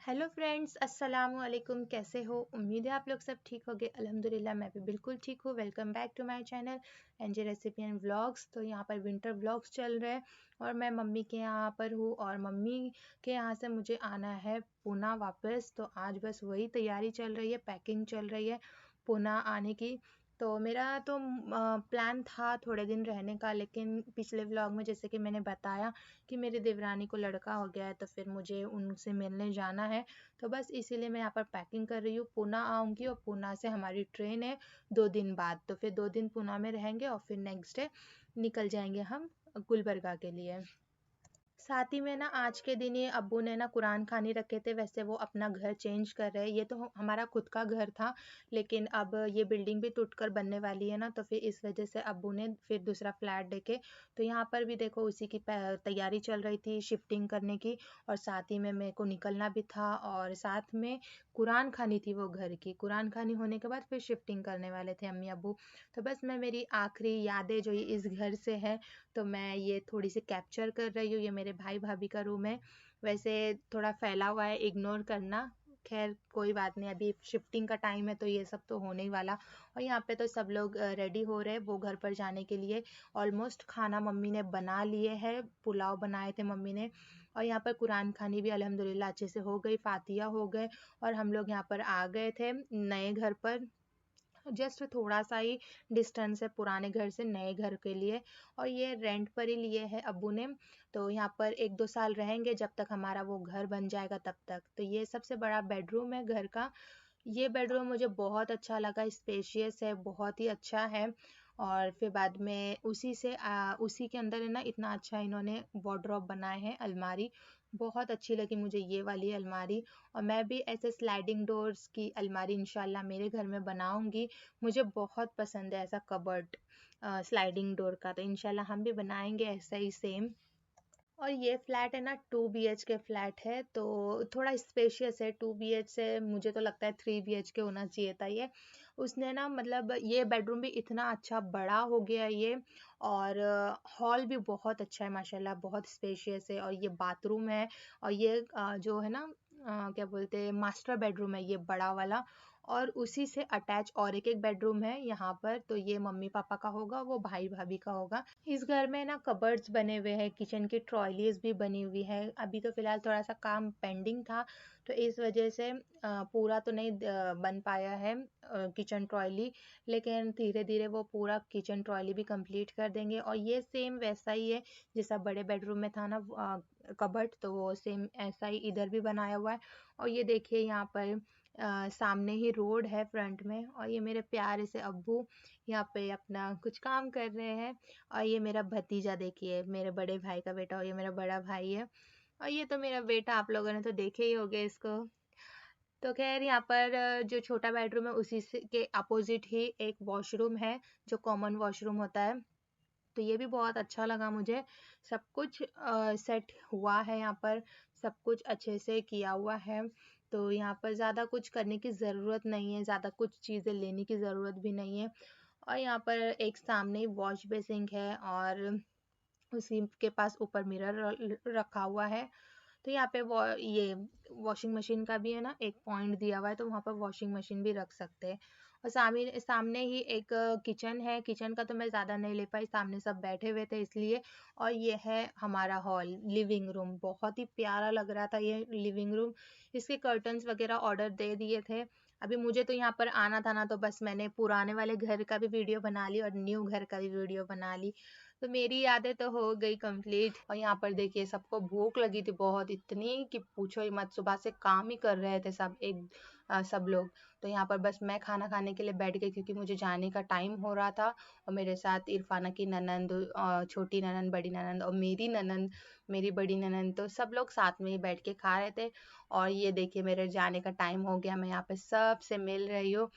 Hello friends, अस्सलाम वालेकुम। कैसे हो? उम्मीद है आप लोग सब ठीक होगे। अल्हम्दुलिल्लाह मैं भी बिल्कुल ठीक हूँ। Welcome back to my channel NJ recipe and vlogs. तो यहाँ पर विंटर व्लॉग्स चल रहे हैं और मैं मम्मी के यहाँ पर हूँ और मम्मी के यहाँ से मुझे आना है पूना वापस। तो आज बस वही तैयारी चल रही है, पैकिंग चल रही है पूना आने की। तो मेरा तो प्लान था थोड़े दिन रहने का, लेकिन पिछले व्लॉग में जैसे कि मैंने बताया कि मेरी देवरानी को लड़का हो गया है, तो फिर मुझे उनसे मिलने जाना है। तो बस इसीलिए मैं यहाँ पर पैकिंग कर रही हूँ। पूना आऊँगी और पूना से हमारी ट्रेन है 2 दिन बाद। तो फिर 2 दिन पूना में रहेंगे और फिर नेक्स्ट डे निकल जाएंगे हम गुलबर्गा के लिए। साथ ही में ना आज के दिन ही अब्बू ने ना कुरान खानी रखे थे। वैसे वो अपना घर चेंज कर रहे हैं। ये तो हमारा खुद का घर था, लेकिन अब ये बिल्डिंग भी टूटकर बनने वाली है ना, तो फिर इस वजह से अब्बू ने फिर दूसरा फ्लैट देके। तो यहाँ पर भी देखो उसी की तैयारी चल रही थी शिफ्टिंग करने की। और साथ ही में मेरे को निकलना भी था और साथ में कुरान खानी थी वो घर की। कुरान खानी होने के बाद फिर शिफ्टिंग करने वाले थे अम्मी अब्बू। तो बस मैं मेरी आखिरी यादें जो इस घर से है, तो मैं ये थोड़ी सी कैप्चर कर रही हूँ। ये मेरे भाई भाभी का रूम है। वैसे थोड़ा फैला हुआ है, इग्नोर करना। खैर कोई बात नहीं, अभी शिफ्टिंग का टाइम है तो ये सब तो होने ही वाला। और यहाँ पे तो सब लोग रेडी हो रहे हैं वो घर पर जाने के लिए। ऑलमोस्ट खाना मम्मी ने बना लिए है, पुलाव बनाए थे मम्मी ने। और यहाँ पर कुरान खानी भी अल्हम्दुलिल्लाह अच्छे से हो गई, फातिया हो गए। और हम लोग यहाँ पर आ गए थे नए घर पर। जस्ट थोड़ा सा ही डिस्टेंस है पुराने घर से नए घर के लिए। और ये रेंट पर ही लिए है अब्बू ने। तो यहाँ पर 1-2 साल रहेंगे जब तक हमारा वो घर बन जाएगा तब तक। तो ये सबसे बड़ा बेडरूम है घर का। ये बेडरूम मुझे बहुत अच्छा लगा, स्पेशियस है, बहुत ही अच्छा है। और फिर बाद में उसी के अंदर है ना, इतना अच्छा इन्होंने वार्डरोब बनाए हैं, अलमारी। बहुत अच्छी लगी मुझे ये वाली अलमारी। और मैं भी ऐसे स्लाइडिंग डोर्स की अलमारी इंशाल्लाह मेरे घर में बनाऊंगी। मुझे बहुत पसंद है ऐसा कबर्ड स्लाइडिंग डोर का। तो इंशाल्लाह हम भी बनाएंगे ऐसा ही सेम। और ये फ्लैट है ना 2 BHK फ्लैट है, तो थोड़ा स्पेशियस है। 2 BH से मुझे तो लगता है 3 BHK होना चाहिए था ये। उसने ना मतलब ये बेडरूम भी इतना अच्छा बड़ा हो गया है ये। और हॉल भी बहुत अच्छा है माशाल्लाह, बहुत स्पेशियस है। और ये बाथरूम है। और ये जो है ना क्या बोलते हैं, मास्टर बेडरूम है ये बड़ा वाला। और उसी से अटैच और एक एक बेडरूम है यहाँ पर। तो ये मम्मी पापा का होगा, वो भाई भाभी का होगा। इस घर में ना कबर्ड्स बने हुए हैं, किचन की ट्रॉलीज भी बनी हुई है। अभी तो फिलहाल थोड़ा सा काम पेंडिंग था, तो इस वजह से पूरा तो नहीं बन पाया है किचन ट्रॉली। लेकिन धीरे धीरे वो पूरा किचन ट्रॉली भी कंप्लीट कर देंगे। और ये सेम वैसा ही है जैसा बड़े बेडरूम में था ना कबर्ड, तो वो सेम ऐसा ही इधर भी बनाया हुआ है। और ये देखिए यहाँ पर सामने ही रोड है फ्रंट में। और ये मेरे प्यारे से अब्बू यहाँ पे अपना कुछ काम कर रहे हैं। और ये मेरा भतीजा देखिए, मेरे बड़े भाई का बेटा, और ये मेरा बड़ा भाई है। और ये तो मेरा बेटा, आप लोगों ने तो देखे ही होंगे इसको। तो खैर यहाँ पर जो छोटा बेडरूम है उसी से के अपोजिट ही एक वॉशरूम है, जो कॉमन वॉशरूम होता है। तो ये भी बहुत अच्छा लगा मुझे। सब कुछ सेट हुआ है यहाँ पर, सब कुछ अच्छे से किया हुआ है। तो यहाँ पर ज़्यादा कुछ करने की ज़रूरत नहीं है, ज़्यादा कुछ चीज़ें लेने की ज़रूरत भी नहीं है। और यहाँ पर एक सामने ही वॉश बेसिंग है और उसी के पास ऊपर मिरर रखा हुआ है। तो यहाँ पे ये वॉशिंग मशीन का भी है ना एक पॉइंट दिया हुआ है, तो वहाँ पर वॉशिंग मशीन भी रख सकते हैं। और सामने सामने ही एक किचन है। किचन का तो मैं ज़्यादा नहीं ले पाई, सामने सब बैठे हुए थे इसलिए। और ये है हमारा हॉल, लिविंग रूम। बहुत ही प्यारा लग रहा था ये लिविंग रूम। इसके कर्टन्स वगैरह ऑर्डर दे दिए थे। अभी मुझे तो यहाँ पर आना था ना, तो बस मैंने पुराने वाले घर का भी वीडियो बना ली और न्यू घर का भी वीडियो बना ली। तो मेरी यादें तो हो गई कंप्लीट। और यहाँ पर देखिए सबको भूख लगी थी बहुत, इतनी कि पूछो ही मत। सुबह से काम ही कर रहे थे सब लोग। तो यहाँ पर बस मैं खाना खाने के लिए बैठ गई क्योंकि मुझे जाने का टाइम हो रहा था। और मेरे साथ इरफाना की ननंद, छोटी ननंद, बड़ी ननंद और मेरी ननंद, मेरी बड़ी ननंद, तो सब लोग साथ में ही बैठ के खा रहे थे। और ये देखिए मेरे जाने का टाइम हो गया, मैं यहाँ पे सबसे मिल रही हूँ।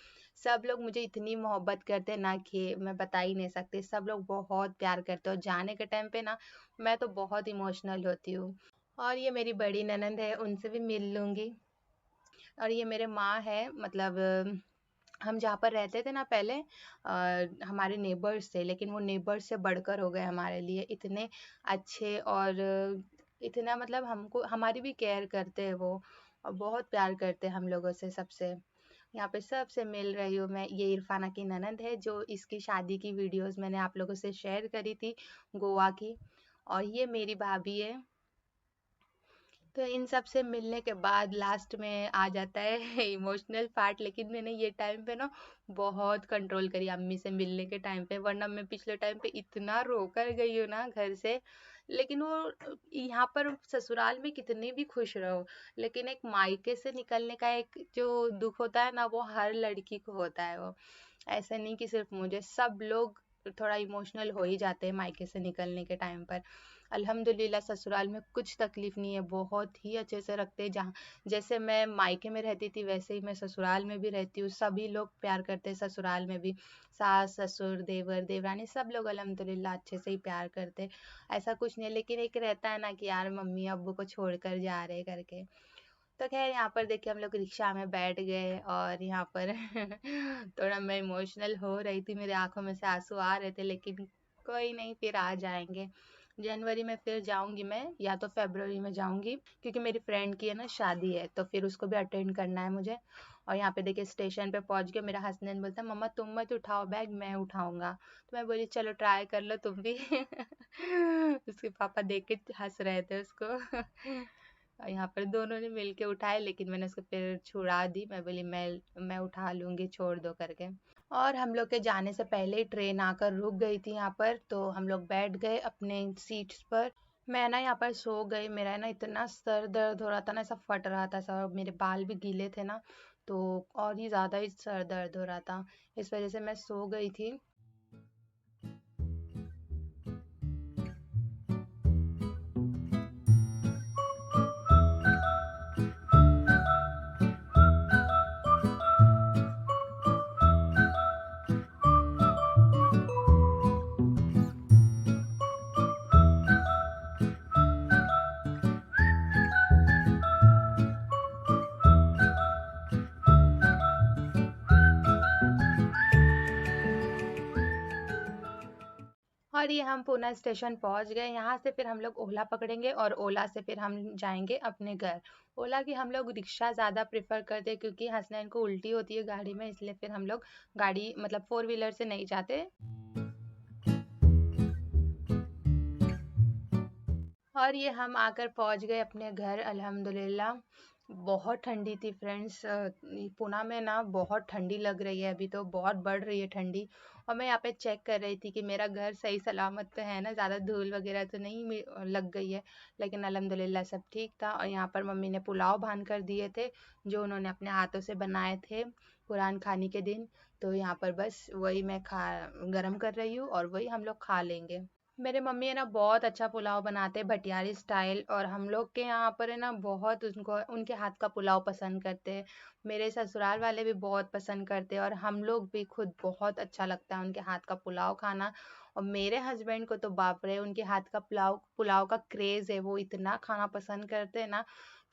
सब लोग मुझे इतनी मोहब्बत करते हैं ना कि मैं बता ही नहीं सकती। सब लोग बहुत प्यार करते हैं और जाने के टाइम पे ना मैं तो बहुत इमोशनल होती हूँ। और ये मेरी बड़ी ननंद है, उनसे भी मिल लूंगी। और ये मेरे माँ है, मतलब हम जहाँ पर रहते थे ना पहले, हमारे नेबर्स थे, लेकिन वो नेबर्स से बढ़कर हो गए हमारे लिए। इतने अच्छे और इतना मतलब हमको हमारी भी केयर करते हैं वो। और बहुत प्यार करते हैं हम लोगों से सबसे। यहाँ पे सबसे मिल रही हूँ मैं। ये इरफाना की ननद है जो इसकी शादी की वीडियोस मैंने आप लोगों से शेयर करी थी, गोवा की। और ये मेरी भाभी है। तो इन सब से मिलने के बाद लास्ट में आ जाता है इमोशनल पार्ट। लेकिन मैंने ये टाइम पे ना बहुत कंट्रोल करी अम्मी से मिलने के टाइम पे, वरना मैं पिछले टाइम पे इतना रोकर गई हूँ ना घर से। लेकिन वो यहाँ पर ससुराल में कितनी भी खुश रहो, लेकिन एक मायके से निकलने का एक जो दुख होता है ना, वो हर लड़की को होता है। वो ऐसा नहीं कि सिर्फ मुझे, सब लोग थोड़ा इमोशनल हो ही जाते हैं मायके से निकलने के टाइम पर। अल्हम्दुलिल्लाह ससुराल में कुछ तकलीफ नहीं है, बहुत ही अच्छे से रखते हैं। जहाँ जैसे मैं मायके में रहती थी वैसे ही मैं ससुराल में भी रहती हूँ। सभी लोग प्यार करते हैं ससुराल में भी, सास ससुर देवर देवरानी सब लोग अल्हम्दुलिल्लाह अच्छे से ही प्यार करते हैं। ऐसा कुछ नहीं है, लेकिन एक रहता है ना कि यार मम्मी अब्बू को छोड़कर जा रहे करके। तो खैर यहाँ पर देखिए हम लोग रिक्शा में बैठ गए और यहाँ पर थोड़ा मैं इमोशनल हो रही थी, मेरे आंखों में से आंसू आ रहे थे, लेकिन कोई नहीं, फिर आ जाएंगे। जनवरी में फिर जाऊंगी मैं, या तो फरवरी में जाऊंगी, क्योंकि मेरी फ्रेंड की है ना शादी है, तो फिर उसको भी अटेंड करना है मुझे। और यहाँ पे देखिए स्टेशन पे पहुंच गए। मेरा हस्बैंड बोलता है मम्मा तुम मत उठाओ बैग, मैं उठाऊंगा। तो मैं बोली चलो ट्राई कर लो तुम भी उसके पापा देख के हंस रहे थे उसको और यहाँ पर दोनों ने मिलके उठाए, लेकिन मैंने उसको फिर छुड़ा दी। मैं बोली मैं उठा लूंगी, छोड़ दो करके। और हम लोग के जाने से पहले ही ट्रेन आकर रुक गई थी यहाँ पर, तो हम लोग बैठ गए अपने सीट्स पर। मैं ना यहाँ पर सो गई। मेरा ना इतना सर दर्द हो रहा था ना, ऐसा फट रहा था सब, मेरे बाल भी गीले थे ना, तो और ही ज्यादा ही सर दर्द हो रहा था। इस वजह से मैं सो गई थी। और ये हम पूना स्टेशन पहुंच गए। यहाँ से फिर हम लोग ओला पकड़ेंगे और ओला से फिर हम जाएंगे अपने घर। ओला की हम लोग रिक्शा ज़्यादा प्रेफर करते हैं, क्योंकि हसनैन को उल्टी होती है गाड़ी में, इसलिए फिर हम लोग गाड़ी मतलब फोर व्हीलर से नहीं जाते। और ये हम आकर पहुंच गए अपने घर अल्हम्दुलिल्लाह। बहुत ठंडी थी फ्रेंड्स। पुणे में ना बहुत ठंडी लग रही है, अभी तो बहुत बढ़ रही है ठंडी। और मैं यहाँ पे चेक कर रही थी कि मेरा घर सही सलामत तो है ना, ज़्यादा धूल वगैरह तो नहीं लग गई है। लेकिन अल्हम्दुलिल्लाह सब ठीक था। और यहाँ पर मम्मी ने पुलाव बांध कर दिए थे, जो उन्होंने अपने हाथों से बनाए थे कुरान खानी के दिन। तो यहाँ पर बस वही मैं खा गरम कर रही हूँ और वही हम लोग खा लेंगे। मेरे मम्मी है ना बहुत अच्छा पुलाव बनाते हैं भटियारी स्टाइल, और हम लोग के यहाँ पर है ना बहुत उनको उनके हाथ का पुलाव पसंद करते हैं। मेरे ससुराल वाले भी बहुत पसंद करते हैं, और हम लोग भी खुद बहुत अच्छा लगता है उनके हाथ का पुलाव खाना। और मेरे हस्बैंड को तो बाप रे, उनके हाथ का पुलाव पुलाव का क्रेज है, वो इतना खाना पसंद करते हैं ना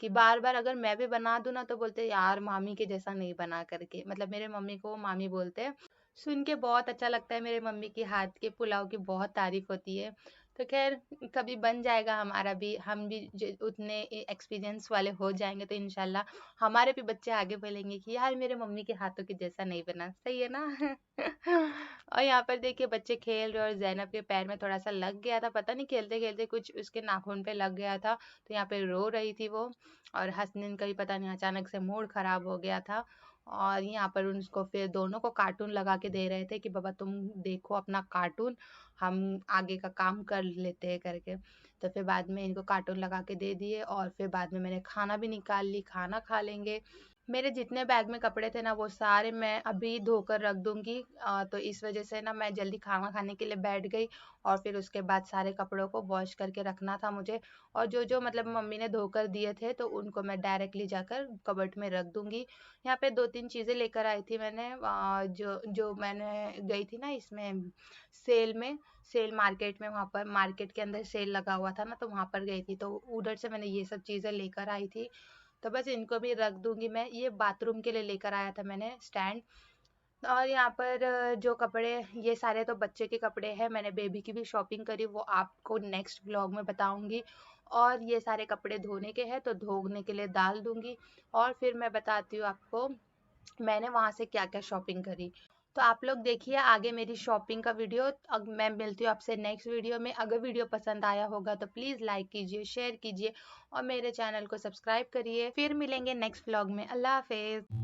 कि बार बार अगर मैं भी बना दूं ना तो बोलते हैं, यार मामी के जैसा नहीं बना करके। मतलब मेरे मम्मी को वो मामी बोलते हैं। सुन के बहुत अच्छा लगता है, मेरे मम्मी के हाथ के पुलाव की बहुत तारीफ होती है। तो खैर कभी बन जाएगा हमारा भी, हम भी उतने एक्सपीरियंस वाले हो जाएंगे तो इंशाल्लाह हमारे भी बच्चे आगे बोलेंगे कि यार मेरे मम्मी के हाथों के जैसा नहीं बना। सही है ना और यहाँ पर देखिए बच्चे खेल रहे, और जैनब के पैर में थोड़ा सा लग गया था, पता नहीं खेलते खेलते कुछ उसके नाखून पे लग गया था, तो यहाँ पे रो रही थी वो। और हसनैन का भी पता नहीं अचानक से मूड खराब हो गया था। और यहाँ पर उनको फिर दोनों को कार्टून लगा के दे रहे थे कि बाबा तुम देखो अपना कार्टून, हम आगे का काम कर लेते हैं करके। तो फिर बाद में इनको कार्टून लगा के दे दिए, और फिर बाद में मैंने खाना भी निकाल ली, खाना खा लेंगे। मेरे जितने बैग में कपड़े थे ना वो सारे मैं अभी धोकर रख दूंगी। तो इस वजह से ना मैं जल्दी खाना खाने के लिए बैठ गई, और फिर उसके बाद सारे कपड़ों को वॉश करके रखना था मुझे। और जो जो मतलब मम्मी ने धोकर दिए थे तो उनको मैं डायरेक्टली जाकर कबर्ड में रख दूंगी। यहाँ पे 2-3 चीज़ें लेकर आई थी मैंने, जो जो मैंने गई थी ना इसमें सेल में, सेल मार्केट में, वहाँ पर मार्केट के अंदर सेल लगा हुआ था ना, तो वहाँ पर गई थी, तो उधर से मैंने ये सब चीज़ें लेकर आई थी। तो बस इनको भी रख दूंगी मैं। ये बाथरूम के लिए लेकर आया था मैंने स्टैंड। और यहाँ पर जो कपड़े, ये सारे तो बच्चे के कपड़े हैं, मैंने बेबी की भी शॉपिंग करी, वो आपको नेक्स्ट ब्लॉग में बताऊंगी। और ये सारे कपड़े धोने के हैं तो धोने के लिए डाल दूंगी। और फिर मैं बताती हूँ आपको मैंने वहां से क्या क्या शॉपिंग करी। तो आप लोग देखिए आगे मेरी शॉपिंग का वीडियो। अब मैं मिलती हूँ आपसे नेक्स्ट वीडियो में। अगर वीडियो पसंद आया होगा तो प्लीज लाइक कीजिए, शेयर कीजिए और मेरे चैनल को सब्सक्राइब करिए। फिर मिलेंगे नेक्स्ट व्लॉग में। अल्लाह हाफिज।